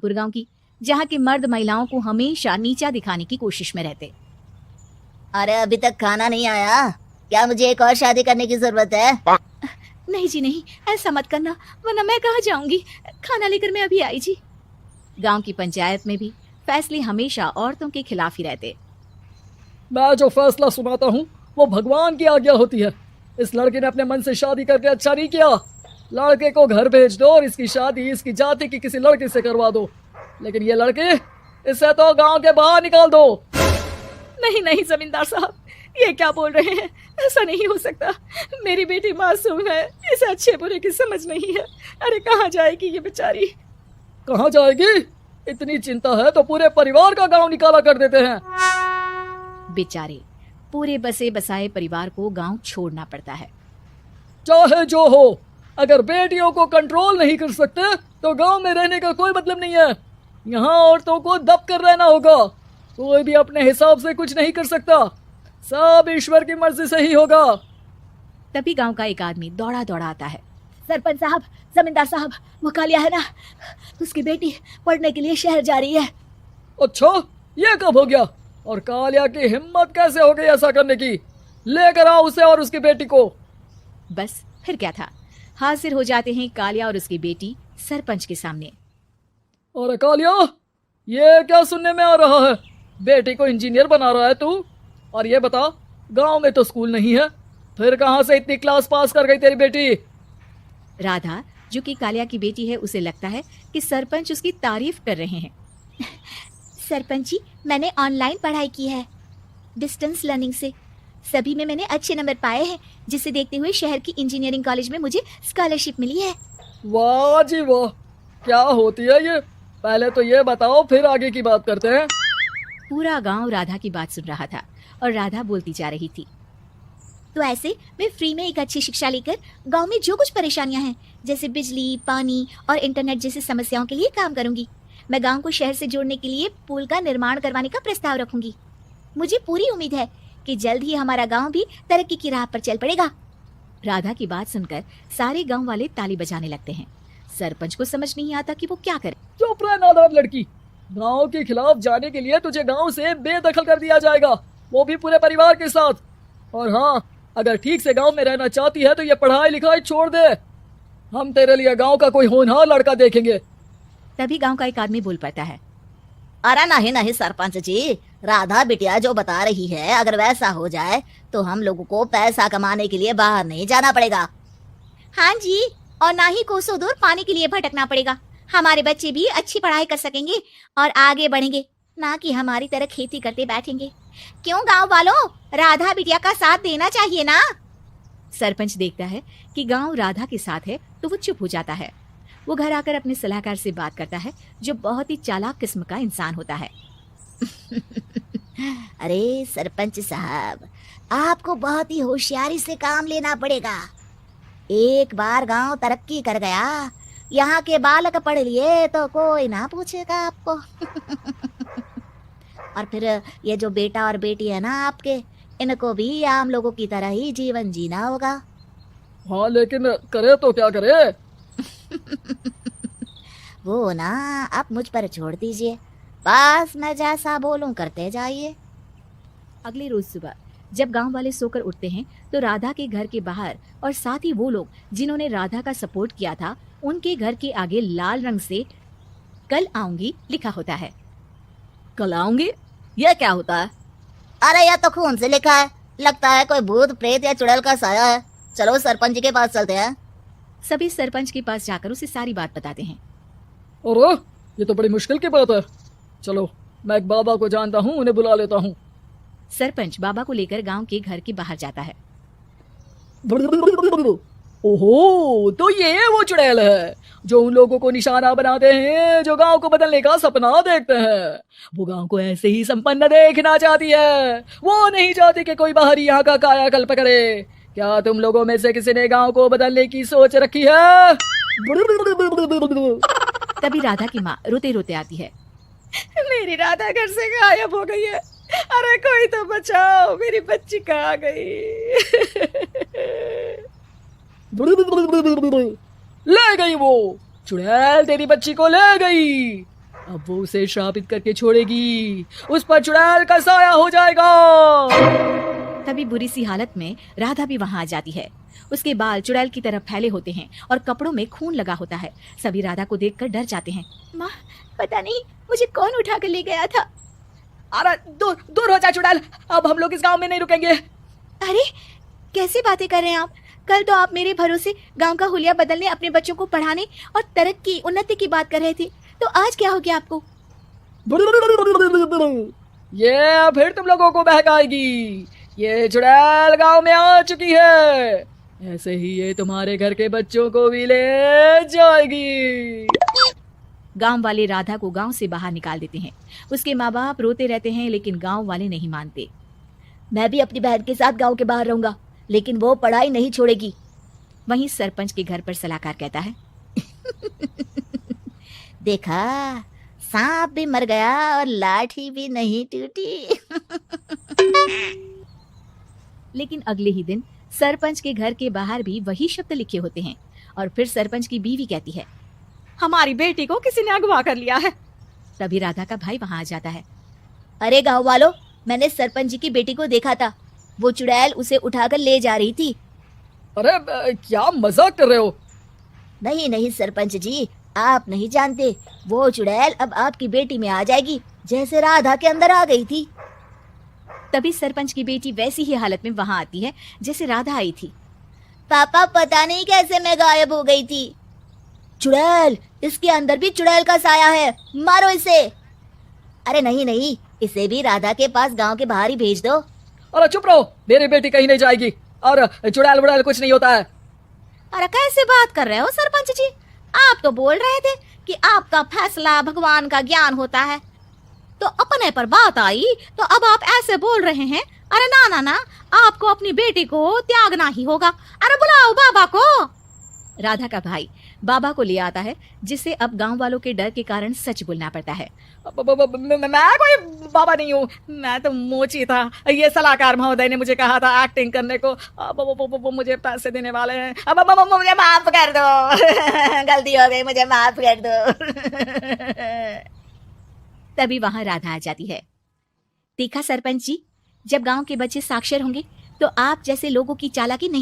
रामपुर गांव की, जहां के मर्द महिलाओं को हमेशा नीचा दिखाने की कोशिश में रहते। अरे अभी तक खाना नहीं आया, क्या मुझे एक और शादी करने की जरूरत है? नहीं जी नहीं, ऐसा मत करना, वरना मैं कहाँ जाऊंगी। खाना लेकर मैं अभी आई जी। गांव की पंचायत में भी फैसले हमेशा औरतों के खिलाफ ही रहते। मैं जो फैसला सुनाता हूँ वो भगवान की आज्ञा होती है। इस लड़के ने अपने मन से शादी करके अच्छा नहीं किया। लड़के को घर भेज दो और इसकी शादी इसकी जाति की किसी लड़के से करवा दो, लेकिन ये लड़के, इसे तो गांव के बाहर निकाल दो। नहीं नहीं जमींदार साहब, ये क्या बोल रहे हैं? ऐसा नहीं हो सकता। मेरी बेटी मासूम है, इसे अच्छे बुरे की समझ नहीं है। अरे कहाँ जाएगी ये बेचारी? कहाँ जाएगी? इतनी चिंता है तो पूरे परिवार का गांव निकाला कर देते हैं। बेचारे पूरे बसे बसाए परिवार को गांव छोड़ना पड़ता है। चाहे जो हो, अगर बेटियों को कंट्रोल नहीं कर सकते तो गांव में रहने का कोई मतलब नहीं है। यहाँ औरतों को दब कर रहना होगा। कोई भी अपने हिसाब से कुछ नहीं कर सकता, सब ईश्वर की मर्जी से ही होगा। तभी गांव का एक आदमी दौड़ा दौड़ा आता है। सरपंच साहब, जमींदार साहब, वो कालिया है ना, उसकी बेटी पढ़ने के लिए शहर जा रही है। अच्छा, ये कब हो गया? और कालिया की हिम्मत कैसे हो गई ऐसा करने की? लेकर आओ उसे और उसकी बेटी को। बस फिर क्या था, हाजिर हो जाते हैं कालिया और उसकी बेटी सरपंच के सामने। अरे कालिया, ये क्या सुनने में आ रहा है? बेटी को इंजीनियर बना रहा है तू? और ये बता, गांव में तो स्कूल नहीं है, फिर कहां से इतनी क्लास पास कर गई तेरी बेटी? राधा, जो कि कालिया की बेटी है, उसे लगता है कि सरपंच उसकी तारीफ कर रहे हैं। सरपंच जी, मैंने ऑनलाइन पढ़ाई की है, डिस्टेंस लर्निंग से। सभी में मैंने अच्छे नंबर पाए हैं, जिसे देखते हुए शहर की इंजीनियरिंग कॉलेज में मुझे स्कॉलरशिप मिली है। वाह जी वाह, क्या होती है ये? पहले तो ये बताओ, फिर आगे की बात करते हैं। पूरा गांव राधा की बात सुन रहा था और राधा बोलती जा रही थी। तो ऐसे मैं फ्री में एक अच्छी शिक्षा लेकर गांव में जो कुछ परेशानियां हैं, जैसे बिजली, पानी और इंटरनेट जैसी समस्याओं के लिए काम करूंगी। मैं गांव को शहर से जोड़ने के लिए पुल का निर्माण करवाने का प्रस्ताव रखूंगी। मुझे पूरी उम्मीद है कि जल्द ही हमारा गांव भी तरक्की की राह पर चल पड़ेगा। राधा की बात सुनकर सारे गांव वाले ताली बजाने लगते हैं। सरपंच को समझ नहीं आता कि वो क्या करे। चुप रह नादान लड़की, गांव के खिलाफ जाने के लिए तुझे गांव से बेदखल कर दिया जाएगा, वो भी पूरे परिवार के साथ। और हाँ, अगर ठीक से गांव में रहना चाहती है तो ये पढ़ाई लिखाई छोड़ दे। हम तेरे लिए गांव का कोई होनहार लड़का देखेंगे। तभी गांव का एक आदमी बोल पड़ता है। अरे नहीं नहीं सरपंच जी, राधा बिटिया जो बता रही है, अगर वैसा हो जाए तो हम लोगों को पैसा कमाने के लिए बाहर नहीं जाना पड़ेगा। हाँ जी, और ना ही कोसों दूर पानी के लिए भटकना पड़ेगा। हमारे बच्चे भी अच्छी पढ़ाई कर सकेंगे और आगे बढ़ेंगे, ना कि हमारी तरह खेती करते बैठेंगे। क्यों गांव वालों, राधा बिटिया का साथ देना चाहिए ना। सरपंच देखता है कि गांव राधा के साथ है तो वो चुप हो जाता है। वो घर आकर अपने सलाहकार से बात करता है, जो बहुत ही चालाक किस्म का इंसान होता है। अरे सरपंच साहब, आपको बहुत ही होशियारी से काम लेना पड़ेगा। एक बार गांव तरक्की कर गया, यहाँ के बालक पढ़ लिए तो कोई ना पूछेगा आपको। और फिर ये जो बेटा और बेटी है ना आपके, इनको भी आम लोगों की तरह ही जीवन जीना होगा। हाँ, लेकिन करे तो क्या करे? वो ना आप मुझ पर छोड़ दीजिए, बस मैं जैसा बोलूं करते जाइए। अगले रोज सुबह जब गांव वाले सोकर उठते हैं तो राधा के घर के बाहर और साथ ही वो लोग जिन्होंने राधा का सपोर्ट किया था, उनके घर के आगे लाल रंग से कल आऊंगी लिखा होता है। कल आऊंगी, यह क्या होता है? अरे यह तो खून से लिखा है, लगता है कोई भूत प्रेत या चुड़ैल का साया है। चलो सरपंच जी के पास चलते हैं। सभी सरपंच के पास जाकर उसे सारी बात बताते हैं। अरे ये तो बड़ी मुश्किल की बात है। चलो, मैं एक बाबा को जानता हूँ, उन्हें बुला लेता हूँ। सरपंच बाबा को लेकर गांव के घर के बाहर जाता है। ओहो, तो ये वो चुड़ैल है जो उन लोगों को निशाना बनाते हैं जो गांव को बदलने का सपना देखते हैं। वो गांव को ऐसे ही संपन्न देखना चाहती है, वो नहीं चाहती कि कोई बाहरी यहाँ का कायाकल्प करे। क्या तुम लोगों में से किसी ने गांव को बदलने की सोच रखी है? तभी राधा की माँ रोते रोते आती है। मेरी राधा घर से गायब हो गई है, अरे कोई तो बचाओ, मेरी बच्ची कहाँ गई? ले गई वो चुड़ैल, तेरी बच्ची को ले गई। अब वो उसे श्रापित करके छोड़ेगी, उस पर चुड़ैल का साया हो जाएगा। तभी बुरी सी हालत में राधा भी वहां आ जाती है। उसके बाल चुड़ैल की तरफ फैले होते हैं और कपड़ों में खून लगा होता है। सभी राधा को देखकर डर जाते हैं। माँ, पता नहीं मुझे कौन उठा कर ले गया था। अरे दूर दूर हो जा चुड़ैल, अब हम लोग इस गांव में नहीं रुकेंगे। अरे कैसी बातें कर रहे हैं आप? कल तो आप मेरे भरोसे गांव का हुलिया बदलने, अपने बच्चों को पढ़ाने और तरक्की उन्नति की बात कर रहे थे, तो आज क्या हो गया आपको? ये फिर तुम लोगों को बहकाएगी। ये चुड़ैल गांव में आ चुकी है, ऐसे ही ये तुम्हारे घर के बच्चों को भी ले जाएगी। गांव वाले राधा को गांव से बाहर निकाल देते हैं। उसके माँ बाप रोते रहते हैं, लेकिन गांव वाले नहीं मानते। मैं भी अपनी बहन के साथ गांव के बाहर रहूंगा, लेकिन वो पढ़ाई नहीं छोड़ेगी। वहीं सरपंच के घर पर सलाहकार कहता है, देखा, सांप भी मर गया और लाठी भी नहीं टूटी। लेकिन अगले ही दिन सरपंच के घर के बाहर भी वही शब्द लिखे होते हैं। और फिर सरपंच की बीवी कहती है, हमारी बेटी को किसी ने अगवा कर लिया है। तभी राधा का भाई वहां आ जाता है। अरे गांव वालों, मैंने सरपंच जी की बेटी को देखा था, वो चुड़ैल उसे उठाकर ले जा रही थी। अरे क्या मजाक कर रहे हो? नहीं नहीं सरपंच जी, आप नहीं जानते, वो चुड़ैल अब आपकी बेटी में आ जाएगी, जैसे राधा के अंदर आ गई थी। तभी सरपंच की बेटी वैसी ही हालत में वहां आती है जैसे राधा आई थी। पापा, पता नहीं कैसे मैं गायब हो गई थी। चुड़ैल, इसके अंदर भी चुड़ैल का साया है, मारो इसे। अरे नहीं नहीं, इसे भी राधा के पास गांव के बाहर ही भेज दो। अरे चुप रहो, मेरी बेटी कहीं नहीं जाएगी, और चुड़ैल वुड़ैल कुछ नहीं होता है। अरे कैसे बात कर रहे हो सरपंच जी? आप तो बोल रहे थे कि आपका फैसला भगवान का ज्ञान होता है, तो अपने पर बात आई तो अब आप ऐसे बोल रहे हैं। अरे ना ना ना, आपको अपनी बेटी को त्यागना ही होगा। अरे बुलाओ बाबा को। राधा का भाई बाबा को ले आता है, जिसे अब गांव वालों के डर के कारण सच बोलना पड़ता है। मैं कोई बाबा नहीं हूँ, मैं तो मोची था। ये सलाहकार महोदय ने मुझे कहा था एक्टिंग करने को, वो मुझे पैसे देने वाले हैं। अब मुझे माफ कर दो। गलती हो गई, मुझे माफ कर दो। तभी वहां राधा आ जाती है। देखा सरपंच जी, जब गांव के बच्चे साक्षर होंगे तो आप जैसे लोगों की चालाकी नहीं